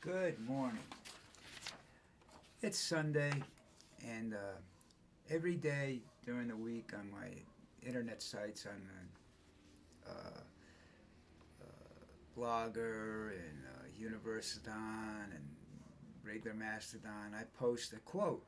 Good morning. It's Sunday, and every day during the week on my internet sites, on Blogger and Universitron and regular Mastodon, I post a quote.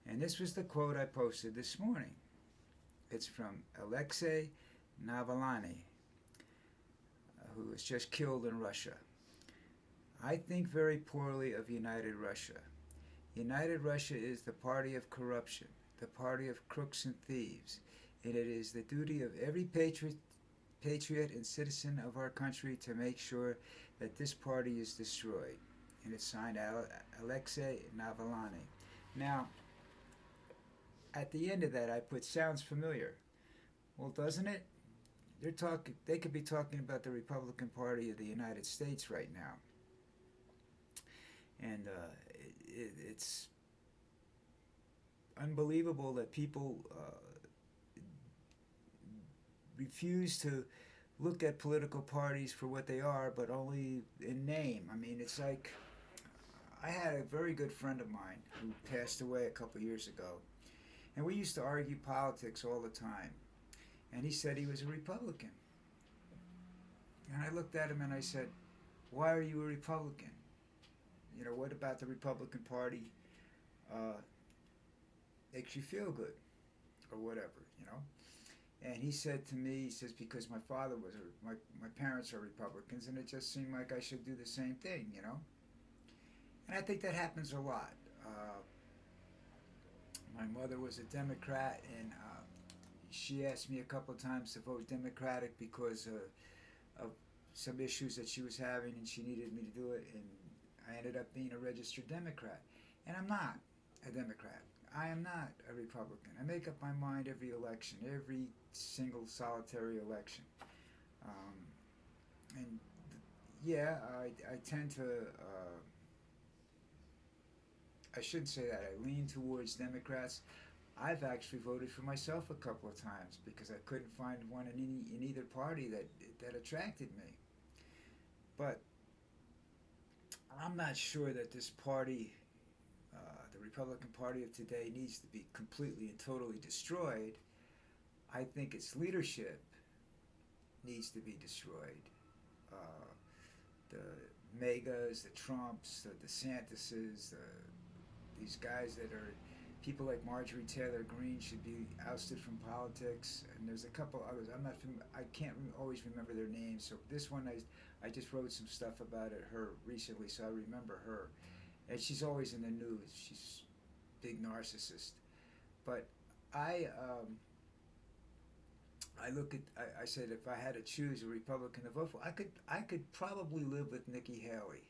And this was the quote I posted this morning. It's from Alexei Navalny, who was just killed in Russia. I think very poorly of United Russia. United Russia is the party of corruption, the party of crooks and thieves, and it is the duty of every patriot and citizen of our country to make sure that this party is destroyed. And it's signed Alexei Navalny. Now, at the end of that, I put sounds familiar. Well, doesn't it? They're talking. They could be talking about the Republican Party of the United States right now, and it's unbelievable that people refuse to look at political parties for what they are, but only in name. I mean, it's like I had a very good friend of mine who passed away a couple years ago, and we used to argue politics all the time. And he said he was a Republican. And I looked at him and I said, "Why are you a Republican? You know, what about the Republican Party uh, makes you feel good or whatever, you know?" And he said to me, he says, because my father was, my parents are Republicans, and it just seemed like I should do the same thing, you know? And I think that happens a lot. My mother was a Democrat, and she asked me a couple of times to vote Democratic because of some issues that she was having, and she needed me to do it, and I ended up being a registered Democrat. And I'm not a Democrat. I am not a Republican. I make up my mind every election, every single solitary election. Um, and yeah, I tend to, I shouldn't say that, I lean towards Democrats. I've actually voted for myself a couple of times because I couldn't find one in either party that attracted me. But I'm not sure that this party, the Republican Party of today, needs to be completely and totally destroyed. I think its leadership needs to be destroyed. Uh, the Megas, the Trumps, the DeSantises, these guys that are people like Marjorie Taylor Greene should be ousted from politics, and there's a couple others. I can't always remember their names. So this one, I just wrote some stuff about her recently, so I remember her, and she's always in the news. She's a big narcissist, but I I look at I said if I had to choose a Republican to vote for, I could probably live with Nikki Haley,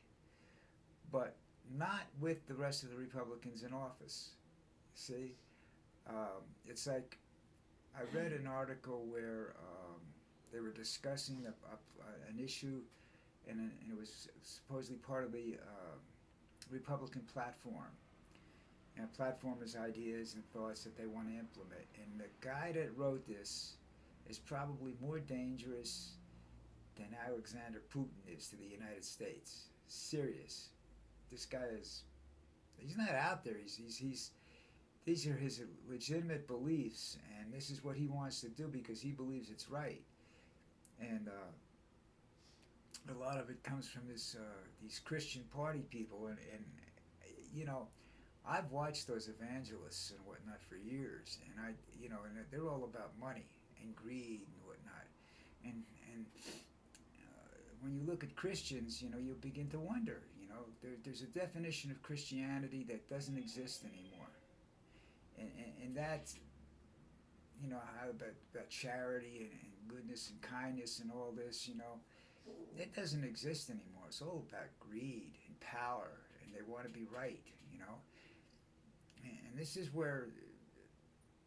but not with the rest of the Republicans in office. See, it's like I read an article where they were discussing an issue, and it was supposedly part of the Republican platform. And a platform is ideas and thoughts that they want to implement. And the guy that wrote this is probably more dangerous than Alexander Putin is to the United States. Serious. This guy is. He's not out there. He's these are his legitimate beliefs, and this is what he wants to do because he believes it's right. And a lot of it comes from these Christian party people, and you know, I've watched those evangelists and whatnot for years, and and they're all about money and greed and whatnot, and when you look at Christians, you begin to wonder. There's a definition of Christianity that doesn't exist anymore, and that's how about charity and goodness and kindness and all this. It doesn't exist anymore. It's all about greed and power, and they want to be right. And this is where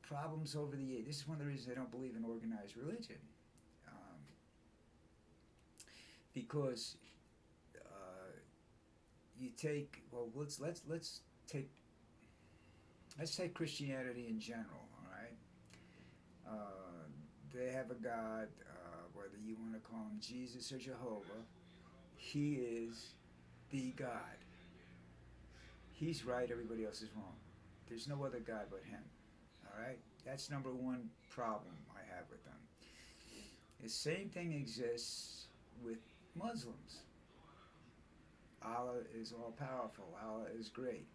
problems over the years. This is one of the reasons I don't believe in organized religion, um, because you take let's take Christianity in general. All right, they have a God, whether you want to call him Jesus or Jehovah. He is the God. He's right, everybody else is wrong. There's no other God but him. All right? That's number one problem I have with them. The same thing exists with Muslims. Allah is all powerful. Allah is great.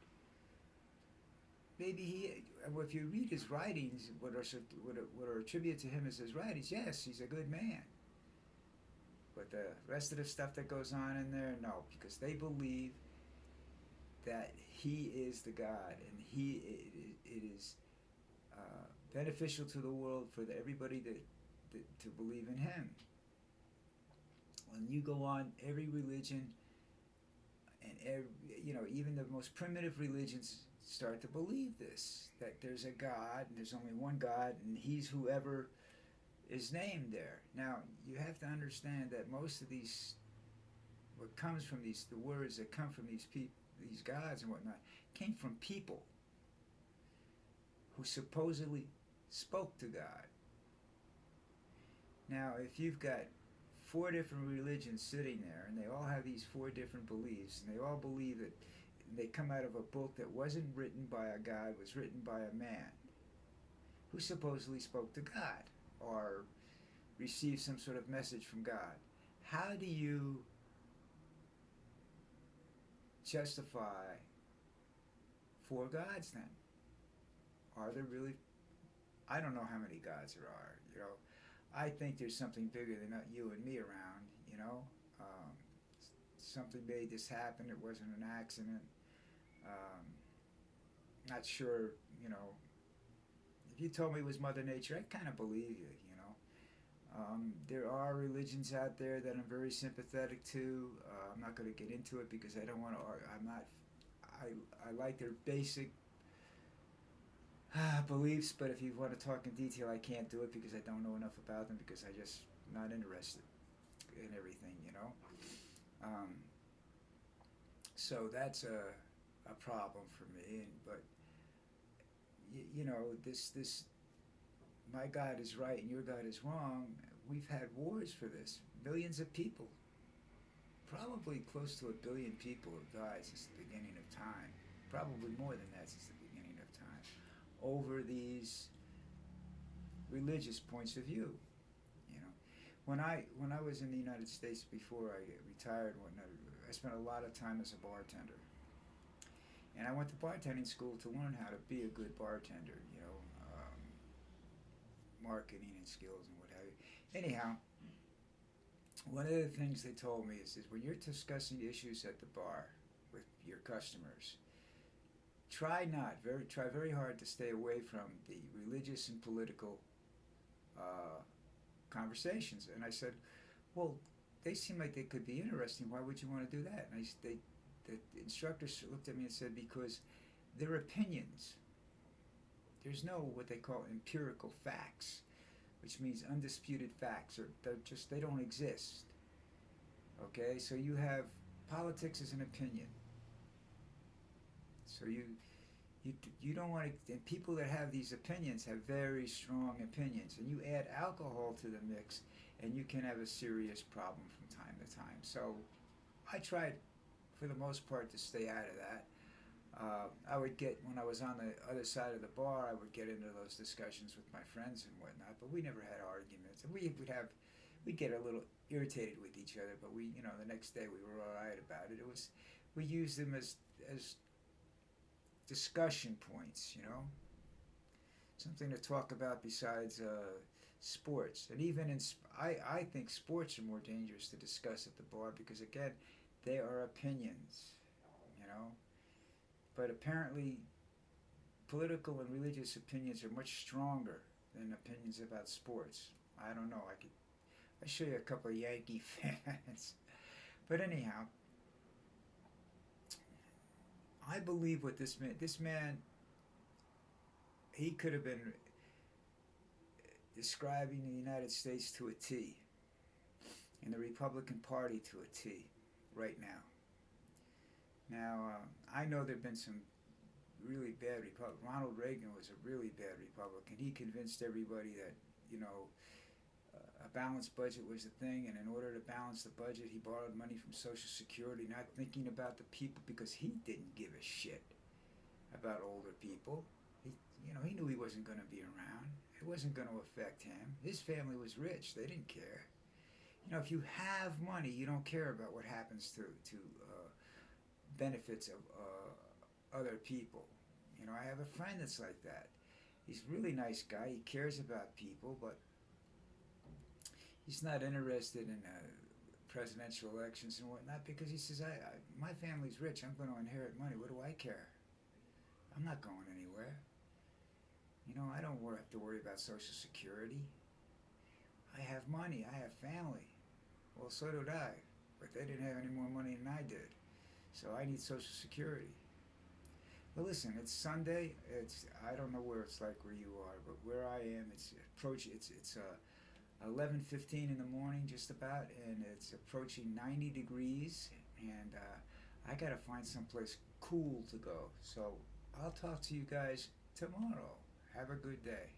Maybe if you read his writings, what are attributed to him as his writings, yes, he's a good man. But the rest of the stuff that goes on in there, no, because they believe that he is the God, and it is beneficial to the world for everybody to believe in him. When you go on, every religion and even the most primitive religions start to believe this, that there's a God and there's only one God and he's whoever is named there. Now you have to understand that most of these, what comes from the words that come from these people, these gods and whatnot, came from people who supposedly spoke to God. Now if you've got 4 different religions sitting there, and they all have these 4 different beliefs, and they all believe that they come out of a book that wasn't written by a God, was written by a man who supposedly spoke to God or received some sort of message from God. How do you justify 4 gods then? Are there really? I don't know how many gods there are, I think there's something bigger than you and me around, something made this happen. It wasn't an accident. Not sure, if you told me it was Mother Nature, I'd kind of believe you, There are religions out there that I'm very sympathetic to. I'm not going to get into it because I don't want to argue. I like their basic beliefs, but if you want to talk in detail, I can't do it because I don't know enough about them, because I just not interested in everything, so that's a problem for me. But this my God is right and your God is wrong. We've had wars for this. Millions of people, probably close to 1 billion people have died since the beginning of time. Probably more than that since the beginning of time, over these religious points of view. When I was in the United States before I retired, I spent a lot of time as a bartender, and I went to bartending school to learn how to be a good bartender. Marketing and skills and what have you. Anyhow, one of the things they told me is when you're discussing issues at the bar with your customers, try very hard to stay away from the religious and political conversations. And I said, well, they seem like they could be interesting. Why would you want to do that? And the instructors looked at me and said, because they're opinions. There's no what they call empirical facts, which means undisputed facts, or they don't exist. Okay, so you have politics as an opinion. So you don't want to, and people that have these opinions have very strong opinions, and you add alcohol to the mix, and you can have a serious problem from time to time. So I tried, for the most part, to stay out of that. I would get, when I was on the other side of the bar, I would get into those discussions with my friends and whatnot, but we never had arguments. And we'd get a little irritated with each other, but the next day we were all right about it. We used them as discussion points, something to talk about besides sports. And even I think sports are more dangerous to discuss at the bar because, again, they are opinions, But apparently, political and religious opinions are much stronger than opinions about sports. I don't know. I'll show you a couple of Yankee fans. But anyhow, I believe what this man, he could have been describing the United States to a T, and the Republican Party to a T right now. Now, I know there have been some really bad Republicans. Ronald Reagan was a really bad Republican. He convinced everybody that, a balanced budget was the thing, and in order to balance the budget, he borrowed money from Social Security, not thinking about the people because he didn't give a shit about older people. He, he knew he wasn't going to be around. It wasn't going to affect him. His family was rich; they didn't care. If you have money, you don't care about what happens to benefits of other people. I have a friend that's like that. He's a really nice guy. He cares about people, but he's not interested in presidential elections and whatnot because he says, my family's rich. I'm going to inherit money. What do I care? I'm not going anywhere. I don't have to worry about Social Security. I have money. I have family. Well, so did I. But they didn't have any more money than I did. So I need Social Security. But listen, it's Sunday. I don't know where it's like where you are, but where I am, it's 11:15 in the morning, just about, and it's approaching 90 degrees, and I gotta find someplace cool to go. So I'll talk to you guys tomorrow. Have a good day.